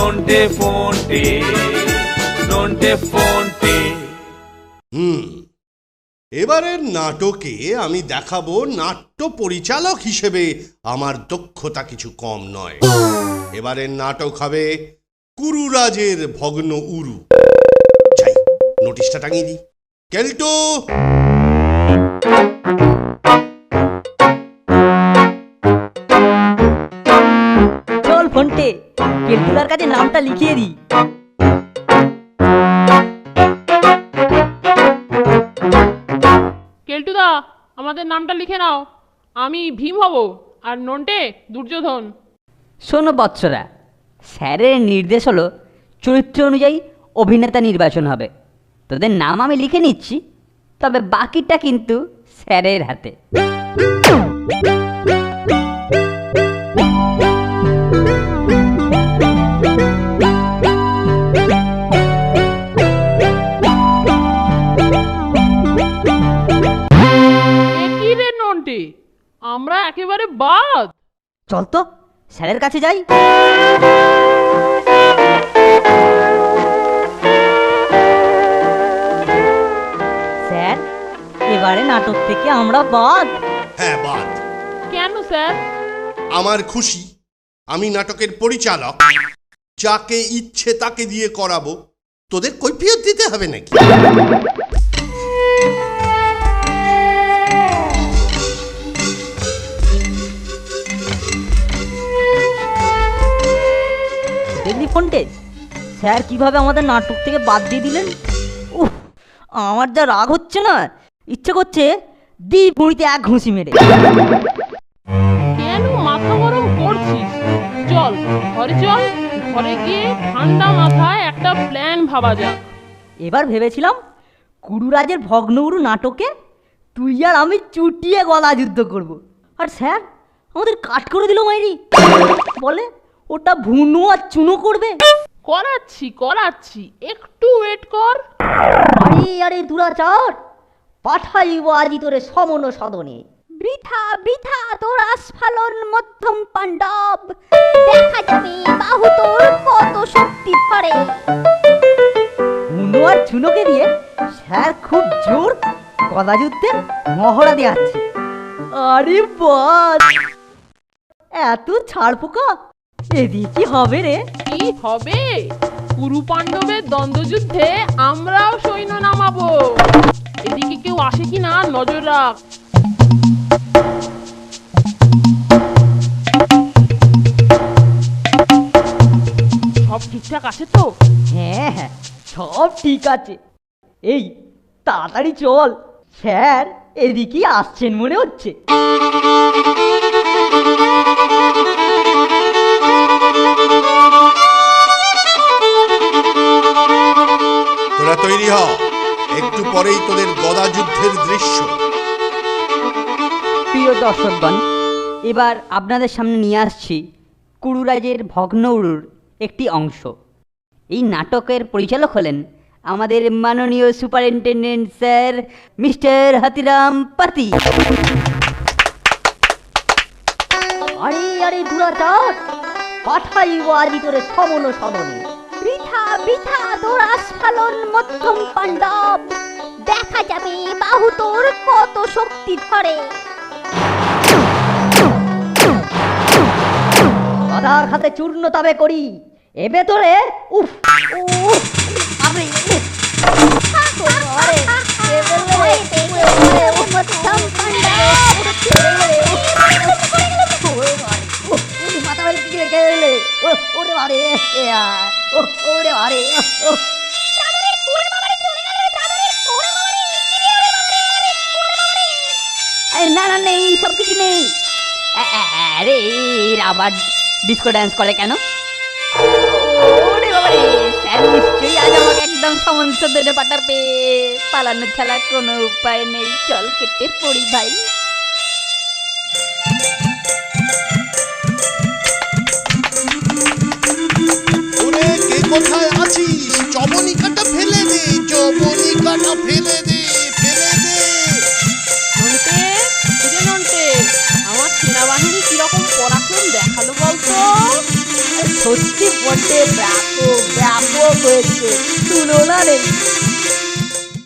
নন্টে ফন্টে, নন্টে ফন্টে। এবারের নাটকে আমি দেখাবো নাট্য পরিচালক হিসেবে আমার দক্ষতা কিছু কম নয়। এবারের নাটক হবে কুরুরাজের ভগ্ন উরু। যাই নোটিশটা টাঙিয়ে দিই। কেলটু, চল ফন্টে, কেলটুলার কাছে নামটা লিখিয়ে দিই। কেলটুদা, আমাদের নামটা লিখে নাও। আমি ভীম হব আর নন্টে দুর্যোধন। শোনো বৎসরা, স্যারের নির্দেশ হলো চরিত্র অনুযায়ী অভিনেতা নির্বাচন হবে। তোদের নাম আমি লিখে নিচ্ছি, তবে বাকিটা কিন্তু স্যারের হাতে। কি রে নন্টে, আমরা একেবারে বাদ। চল তো স্যারের কাছে যাই। স্যার, এবারে নাটক থেকে আমরা বাদ। হ্যাঁ বাদ। কেন স্যার? আমার খুশি, আমি নাটকের পরিচালক, যাকে ইচ্ছে তাকে দিয়ে করাবো। তোদের কৈফিয়ত দিতে হবে নাকি? দেখলি ফন্টে, স্যার কিভাবে আমাদের নাটক থেকে বাদ দিয়ে দিলেন। উফ, আমার যা রাগ হচ্ছে না, ইচ্ছে করছে দি বুড়িতে এক ঘুষি মেরে। কেন মাথা গরম করছিস? চল ঘরে চল, ঘরে গিয়ে ঠান্ডা মাথায় একটা প্ল্যান ভাবা যাক। এবার ভেবেছিলাম কুরুরাজের ভগ্ন উরু নাটকে তুই আর আমি চুটিয়ে গলা যুদ্ধ করব, আর স্যার আমাদের কাট করে দিল মাইরি। বলে ওটা ভুনো আর চুনো করবে। করাচ্ছি, একটু ওয়েট কর। আরে আরে দুরাচার, পাঠাইব আজি তোরে সমন সদনে। বৃথা বৃথা তোর আস্ফালন মধ্যম পাণ্ডব, দেখা যাবে বাহু তোর কত শক্তি ধরে। হুনো আর চুনোকে দিয়ে স্যার খুব জোর গলা যুদ্ধের মহড়া দেওয়াচ্ছে। আরে বাস, এত ছাড় পোকা, এদিকে কি হবে রে? কি হবে? কুরু পাণ্ডবের দ্বন্দ্বযুদ্ধে আমরাও সৈন্য নামাবো। এদিকে কেউ আসে কিনা নজর রাখ। সব ঠিকঠাক আছে তো? হ্যাঁ হ্যাঁ, সব ঠিক আছে। এই তাড়াতাড়ি চল, স্যার এদিকেই আসছেন মনে হচ্ছে। তোরা তৈরি হ, একটু পরেই তোদের গদা যুদ্ধের দৃশ্য। প্রিয় দর্শকগণ, এবার আপনাদের সামনে নিয়ে আসছি কুরুরাজের ভগ্ন উরুর একটি অংশ। এই নাটকের পরিচালক হলেন আমাদের মাননীয় সুপারিনটেন্ডেন্ট স্যার মিস্টার হাতিরাম পাতি। আরে আরে দুরাচার, পাঠাইব আজি তোরে সমন সদনে। বৃথা বৃথা তোর আস্ফালন মধ্যম পাণ্ডব, দেখা যাবে বাহু তোর কত শক্তি ধরে। গদার হাতে চূর্ণ তবে করি এবে তোরে। উফ উফ, আরে না না নেই, সব কিছু নেই। আরে আবার ডিস্কো ড্যান্স করে কেন? ওরে বাবারে, স্যার নিশ্চয়ই আজ আমাকে একদম সমস্ত ধরে পাঠাবে। পালানো ছাড়া কোনো উপায় নেই, চল কেটে পড়ি ভাই। ওরে কে কোথায় আছিস? জবনিকাটা ফেলে দে, জবনিকাটা ফেলে দে, ফেলে দে। নন্টে, আমার সেনাবাহিনী কিরকম পরাক্রম দেখালো বলতো? সত্যি বড্ড ব্যাপক ব্যাপক হয়েছে তুলনা নেই